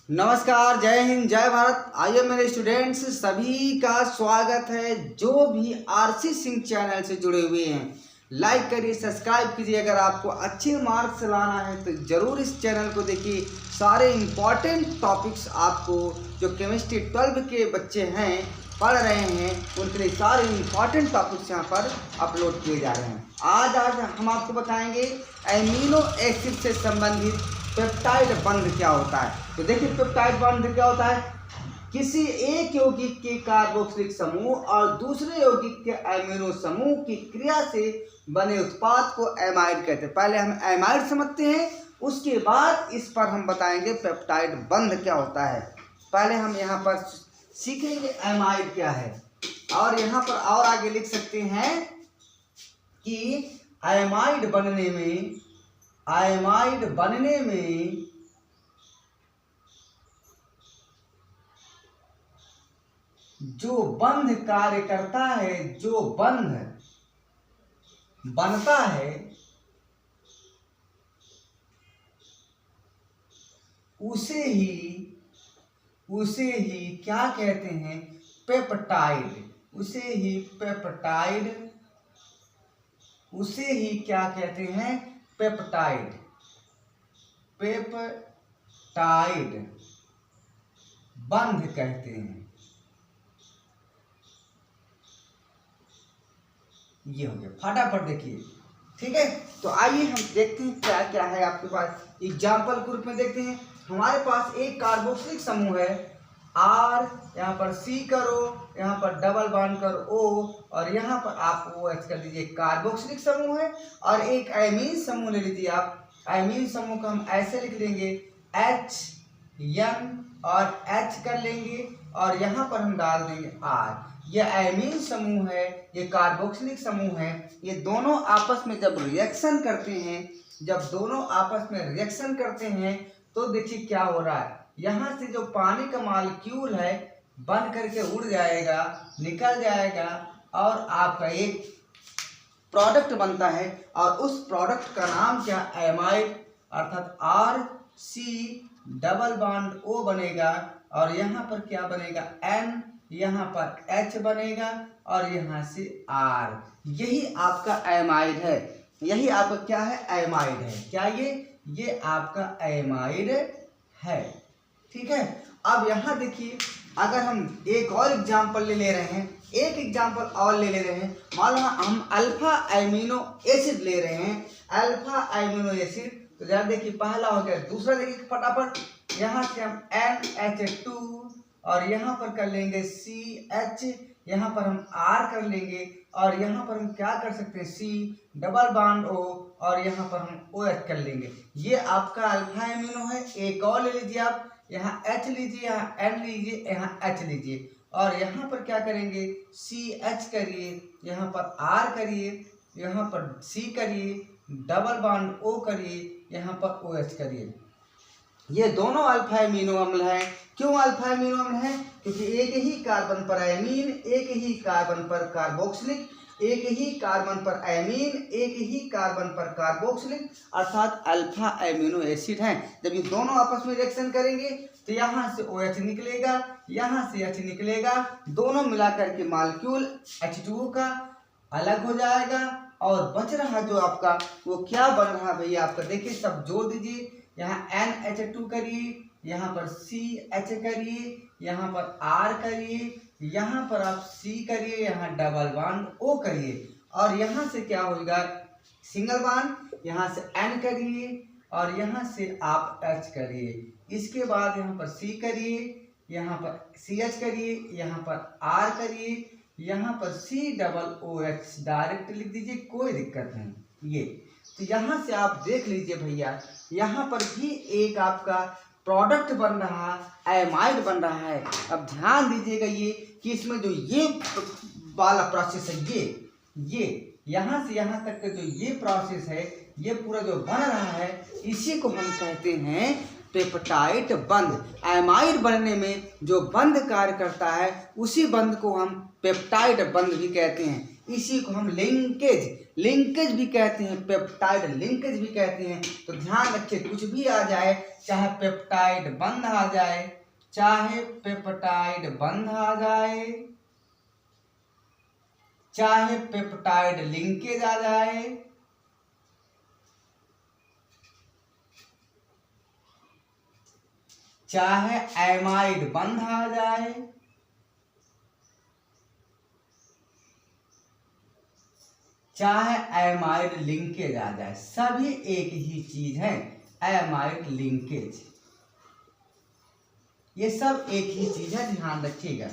नमस्कार, जय हिंद, जय भारत। आइए मेरे स्टूडेंट्स, सभी का स्वागत है। जो भी आरसी सिंह चैनल से जुड़े हुए हैं, लाइक करिए, सब्सक्राइब कीजिए। अगर आपको अच्छे मार्क्स लाना है तो ज़रूर इस चैनल को देखिए। सारे इम्पॉर्टेंट टॉपिक्स आपको जो केमिस्ट्री 12 के बच्चे हैं पढ़ रहे हैं, उनके लिए सारे इम्पॉर्टेंट टॉपिक्स यहाँ पर अपलोड किए जा रहे हैं। आज हम आपको बताएंगे एमिनो एसिड से संबंधित पेप्टाइड बंध क्या होता है। तो देखिए, पेप्टाइड बंध क्या होता है। किसी एक यौगिक के कार्बोक्सिलिक समूह और दूसरे यौगिक के एमिनो समूह की क्रिया से बने उत्पाद को एमाइड कहते हैं। पहले हम एमाइड समझते हैं, उसके बाद इस पर हम बताएंगे पेप्टाइड बंध क्या होता है। पहले हम यहाँ पर सीखेंगे एमाइड क्या है, और यहाँ पर और आगे लिख सकते हैं कि एमाइड बनने में जो बंध कार्य करता है, जो बंध बनता है, उसे ही क्या कहते हैं, पेप्टाइड। उसे ही क्या कहते हैं, पेप्टाइड बंध कहते हैं। ये हो गया, फटाफट देखिए, ठीक है। तो आइए हम देखते हैं क्या क्या है आपके पास। एग्जाम्पल के रूप में देखते हैं। हमारे पास एक कार्बोक्सिलिक समूह है R, यहाँ पर C करो, यहाँ पर डबल बॉन्ड करो O, और यहाँ पर आप OH कर दीजिए। कार्बोक्सिलिक समूह है। और एक एमीन समूह ले लीजिए आप। एमीन समूह को हम ऐसे लिख लेंगे H N और H कर लेंगे, और यहाँ पर हम डाल देंगे R। यह एमीन समूह है, ये कार्बोक्सिलिक समूह है। ये दोनों आपस में जब रिएक्शन करते हैं, तो देखिए क्या हो रहा है। यहाँ से जो पानी का मॉलिक्यूल है बन करके उड़ जाएगा, निकल जाएगा, और आपका एक प्रोडक्ट बनता है। और उस प्रोडक्ट का नाम क्या, एमाइड, अर्थात RC डबल बॉन्ड O बनेगा, और यहाँ पर क्या बनेगा, N, यहाँ पर H बनेगा, और यहाँ से R। यही आपका एमाइड है। यही आपका क्या है, एमाइड है। क्या ये आपका एमाइड है, ठीक है। अब यहाँ देखिए, अगर हम एक और एग्जाम्पल ले रहे हैं, मान लो हम अल्फा एमिनो एसिड ले रहे हैं। अल्फा एमिनो एसिड, तो जरा देखिए, पहला हो गया। दूसरा देखिए फटाफट, यहाँ से हम NH2 और यहाँ पर कर लेंगे CH, यहाँ पर हम R कर लेंगे, और यहाँ पर हम क्या कर सकते हैं, C डबल बॉन्ड O, और यहाँ पर हम OH कर लेंगे। ये आपका अल्फा एमिनो है। एक और ले लीजिए आप, यहाँ H लीजिए, यहाँ N लीजिए, यहाँ H लीजिए, और यहाँ पर क्या करेंगे, CH करिए, यहाँ पर R करिए, यहाँ पर C करिए, डबल बॉन्ड O करिए, यहाँ पर OH करिए। ये दोनों अल्फा एमिनो अम्ल हैं। क्यों अल्फा एमिनो अम्ल हैं? क्योंकि एक ही कार्बन पर एमीन, एक ही कार्बन पर कार्बोक्सिलिक, एक ही कार्बन पर एमीन, एक ही कार्बन पर कार्बोक्सिलिक, अर्थात अल्फा एमिनो एसिड हैं। जब ये दोनों आपस में रिएक्शन करेंगे तो यहाँ से OH निकलेगा, यहाँ से H निकलेगा, दोनों मिलाकर के मॉलिक्यूल H2O का अलग हो जाएगा, और बच रहा जो आपका वो क्या बन रहा भैया आपका, देखिए सब जोड़ दीजिए। यहाँ NH2 करिए, यहाँ पर CH करिए, यहाँ पर R करिए, यहाँ पर आप C करिए, यहाँ डबल बॉन्ड O करिए, और यहाँ से क्या होगा, सिंगल बॉन्ड, यहाँ से N करिए, और यहाँ से आप H करिए। इसके बाद यहाँ पर C करिए, यहाँ पर CH करिए, यहाँ पर R करिए, यहाँ पर C डबल OH डायरेक्ट लिख दीजिए, कोई दिक्कत नहीं। ये तो यहाँ से आप देख लीजिए भैया, यहाँ पर भी एक आपका प्रोडक्ट बन रहा, एमाइड बन रहा है। अब ध्यान दीजिएगा ये कि इसमें जो ये वाला प्रोसेस है, ये यहाँ से यहाँ तक का जो ये प्रोसेस है, ये पूरा जो बन रहा है, इसी को हम कहते हैं पेप्टाइड बंध। एमाइड बनने में जो बंध कार्य करता है, उसी बंध को हम पेप्टाइड बंध भी कहते हैं। इसी को हम लिंकेज भी कहते हैं, पेप्टाइड लिंकेज भी कहते हैं। तो ध्यान रखिए, कुछ भी आ जाए, चाहे पेप्टाइड बंध आ जाए, चाहे पेप्टाइड बंध आ जाए, चाहे पेप्टाइड लिंकेज आ जाए, चाहे एमाइड बंध आ जाए, चाहे एमाइड लिंकेज आ जाए, सभी एक ही चीज है, एमाइड लिंकेज, ये सब एक ही चीज है, ध्यान रखिएगा।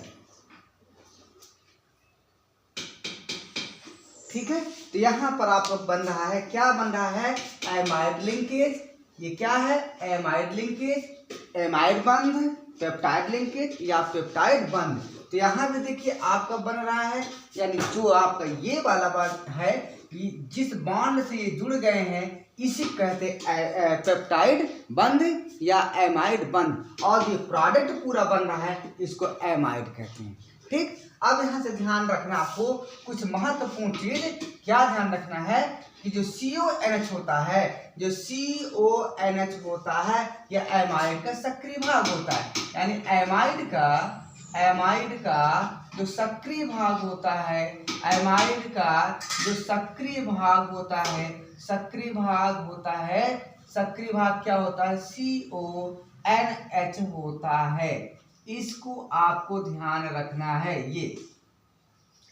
ठीक है, तो यहां पर आपको बन रहा है, क्या बन रहा है, एमाइड लिंकेज। ये क्या है, एमाइड लिंकेज, एमाइड बंध, पेप्टाइड लिंकेज या पेप्टाइड बंध। तो यहाँ पे देखिए आपका बन रहा है, यानी जो आपका ये वाला बॉन्ड है, कि जिस बॉन्ड से ये जुड़ गए हैं इसी कहते पेप्टाइड बंध या एमाइड बंध, और ये प्रोडक्ट पूरा बन रहा है इसको एमाइड कहते हैं। ठीक, अब यहाँ से ध्यान रखना आपको कुछ महत्वपूर्ण चीज, क्या ध्यान रखना है कि जो CONH होता है, जो CONH होता है, यह एमाइड का सक्रिय भाग होता है। यानी एमाइड का जो सक्रिय भाग होता है, एमाइड का जो सक्रिय भाग होता है, सक्रिय भाग क्या होता है, CONH होता है। इसको आपको ध्यान रखना है ये।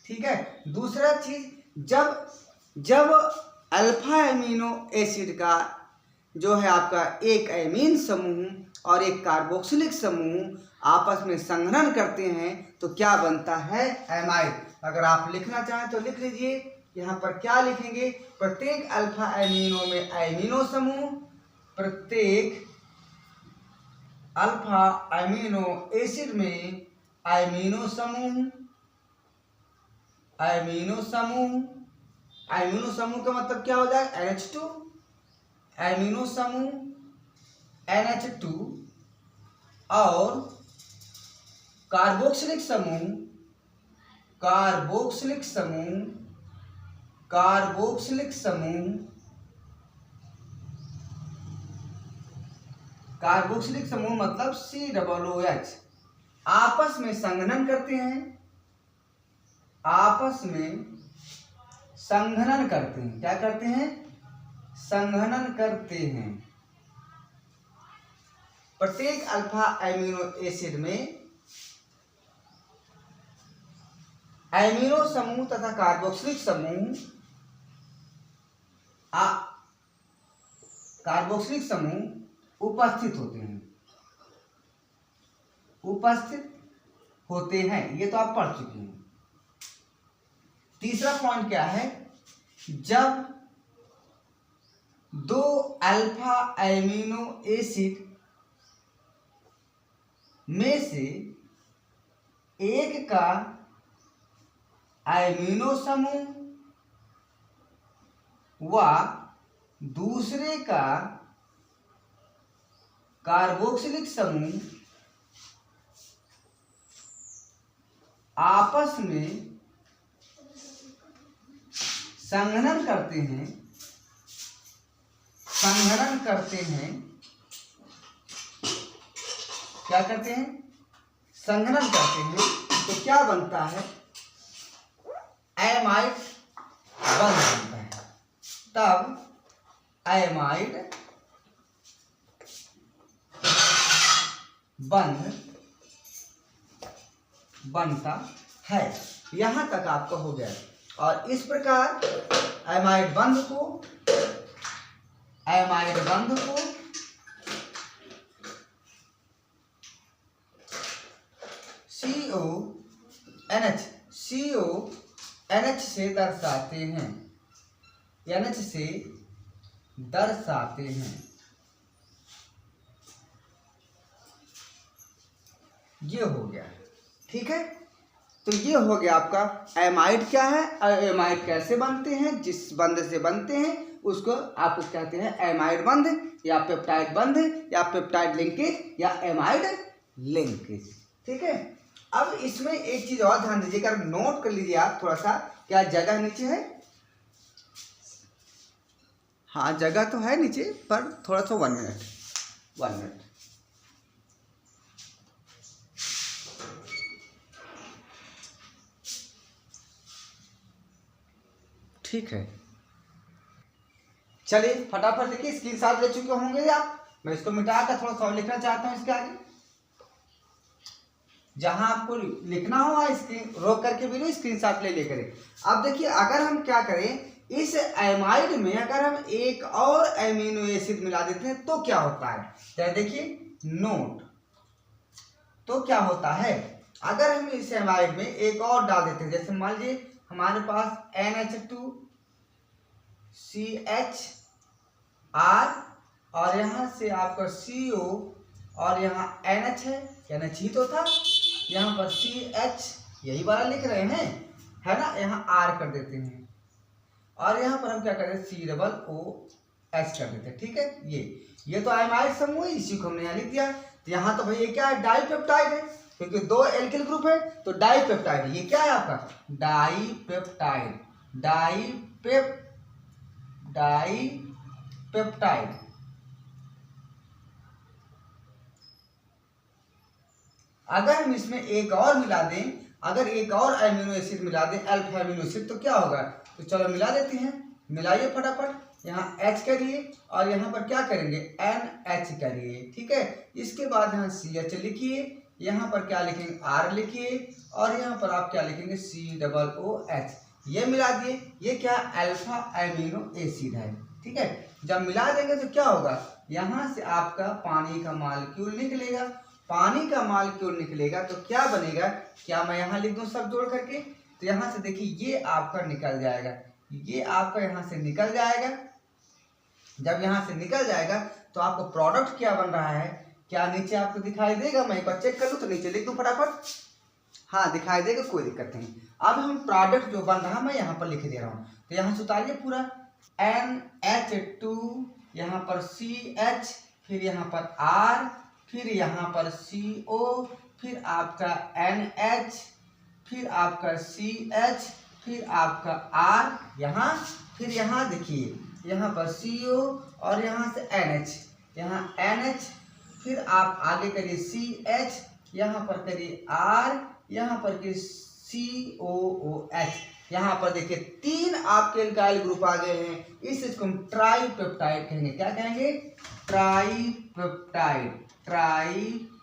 ठीक है, दूसरा चीज, जब अल्फा एमिनो एसिड का जो है आपका एक एमीन समूह और एक कार्बोक्सिलिक समूह आपस में संघनन करते हैं तो क्या बनता है, एमाइड। अगर आप लिखना चाहें तो लिख लीजिए, यहाँ पर क्या लिखेंगे, प्रत्येक अल्फा एमिनो में एमिनो समूह, प्रत्येक अल्फा एमिनो एसिड में एमिनो समूह, एमिनो समूह का मतलब क्या हो जाएगा, NH2, एमिनो समूह NH2, और कार्बोक्सिलिक समूह मतलब COOH, आपस में संघनन करते हैं, क्या करते हैं, संघनन करते हैं। प्रत्येक अल्फा एमिनो एसिड में एमिनो समूह तथा कार्बोक्सिलिक समूह उपस्थित होते हैं, ये तो आप पढ़ चुके हैं। तीसरा पॉइंट क्या है, जब दो अल्फा एमिनो एसिड में से एक का एमिनो समूह व दूसरे का कार्बोक्सिलिक समूह आपस में संघनन करते हैं, क्या करते हैं, संघनन करते हैं, तो क्या बनता है, एमाइड बंध बनता है। तब एमाइड बंध बनता है। यहां तक आपका हो गया। और इस प्रकार एमाइड बंध को CONH से दर्शाते हैं, ये हो गया। ठीक है, तो ये हो गया आपका एमाइड क्या है और एमाइड कैसे बनते हैं, जिस बंध से बनते हैं उसको आपको कहते हैं एमाइड बंध या पेप्टाइड बंध या पेप्टाइड लिंकेज या एमाइड लिंकेज। ठीक है, अब इसमें एक चीज और ध्यान दीजिएगा, नोट कर लीजिए आप थोड़ा सा, क्या जगह नीचे है? हाँ जगह तो है नीचे, पर थोड़ा सा 1 मिनट 1 मिनट। ठीक है, चलिए फटाफट देखिए, स्क्रीनशॉट ले चुके होंगे आप। मैं इसको मिटा कर थोड़ा सा लिखना चाहता हूँ इसके आगे। जहां आपको लिखना हो स्क्रीन रोक करके भी स्क्रीनशॉट ले लेकर। अब देखिए, अगर हम क्या करें, इस एमाइड में अगर हम एक और एमिनो एसिड मिला देते हैं तो क्या होता है? तो देखिए नोट, तो क्या होता है अगर हम इस एमाइड में एक और डाल देते हैं, जैसे मान लीजिए हमारे पास NH2CHR और यहां से आपका CO और यहाँ NH है, NH ही तो था, यहाँ पर CH यही वाला लिख रहे हैं, है ना, यहाँ R कर देते हैं और यहाँ पर हम क्या करें, COOH कर देते हैं। ठीक है, ये तो एमाइड समूह है, इसी को हमने यहाँ लिख दिया। तो यहाँ तो भाई ये क्या है, डाइपेप्टाइड है, क्योंकि 2 एल्किल ग्रुप है तो डाइपेप्टाइड है। ये क्या है आपका, डाइपेप्टाइड, डाइपेप्टाइड। अगर हम इसमें एक और मिला दें, अगर एक और एमिनो एसिड मिला दें, अल्फा एमिनो एसिड, तो क्या होगा? तो चलो मिला देते हैं, मिलाइए फटाफट। यहाँ H करिए और यहाँ पर क्या करेंगे, NH करिए। ठीक है, इसके बाद यहाँ CH लिखिए, यहाँ पर क्या लिखेंगे, R लिखिए और यहाँ पर आप क्या लिखेंगे, COOH। ये मिला दिए, ये क्या अल्फा एमिनो एसिड है। ठीक है, जब मिला देंगे तो क्या होगा, यहाँ से आपका पानी का मॉलिक्यूल निकलेगा। पानी का मॉलिक्यूल निकलेगा तो क्या बनेगा, क्या मैं यहाँ लिख दूं सब जोड़ करके? तो यहाँ से देखिए ये आपका निकल जाएगा, ये आपका यहाँ से निकल जाएगा। जब यहाँ से निकल जाएगा तो आपको प्रोडक्ट क्या बन रहा है, क्या नीचे आपको दिखाई देगा? मैं एक बार चेक कर लूँ तो नीचे लिख दूँ फटाफट। हाँ दिखाई देगा, कोई दिक्कत नहीं। अब हम प्रोडक्ट जो बन रहा है मैं यहाँ पर लिख दे रहा हूँ, तो यहाँ से उतारिए पूरा, NH2, यहाँ पर CH, फिर यहाँ पर R, फिर यहाँ पर CO, फिर आपका NH, फिर आपका CH, फिर आपका R यहाँ, फिर यहाँ देखिए यहाँ पर CO और यहाँ से NH, यहाँ NH, फिर आप आगे करिए CH, यहाँ पर करिए R, यहाँ पर करिए COOH। यहाँ पर देखिए 3 आपके एल्काइल ग्रुप आ गए हैं, इसको हम ट्राइपेप्टाइड कहेंगे। क्या कहेंगे, ट्राइपेप्टाइड, ट्राइपेप्टाइड,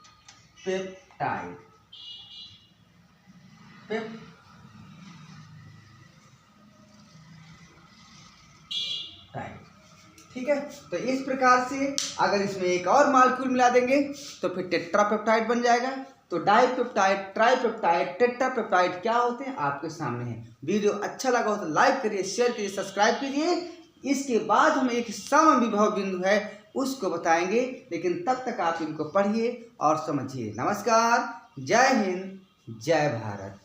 ठीक है। तो इस प्रकार से अगर इसमें एक और मॉलिक्यूल मिला देंगे तो फिर टेट्रापेप्टाइड बन जाएगा। तो डाइपेप्टाइड, ट्राइपेप्टाइड, टेट्रापेप्टाइड क्या होते हैं आपके सामने हैं। वीडियो अच्छा लगा हो तो लाइक करिए, शेयर करिए, सब्सक्राइब कीजिए। इसके बाद हम एक समविभव बिंदु है उसको बताएंगे, लेकिन तब तक आप इनको पढ़िए और समझिए। नमस्कार, जय हिंद, जय भारत।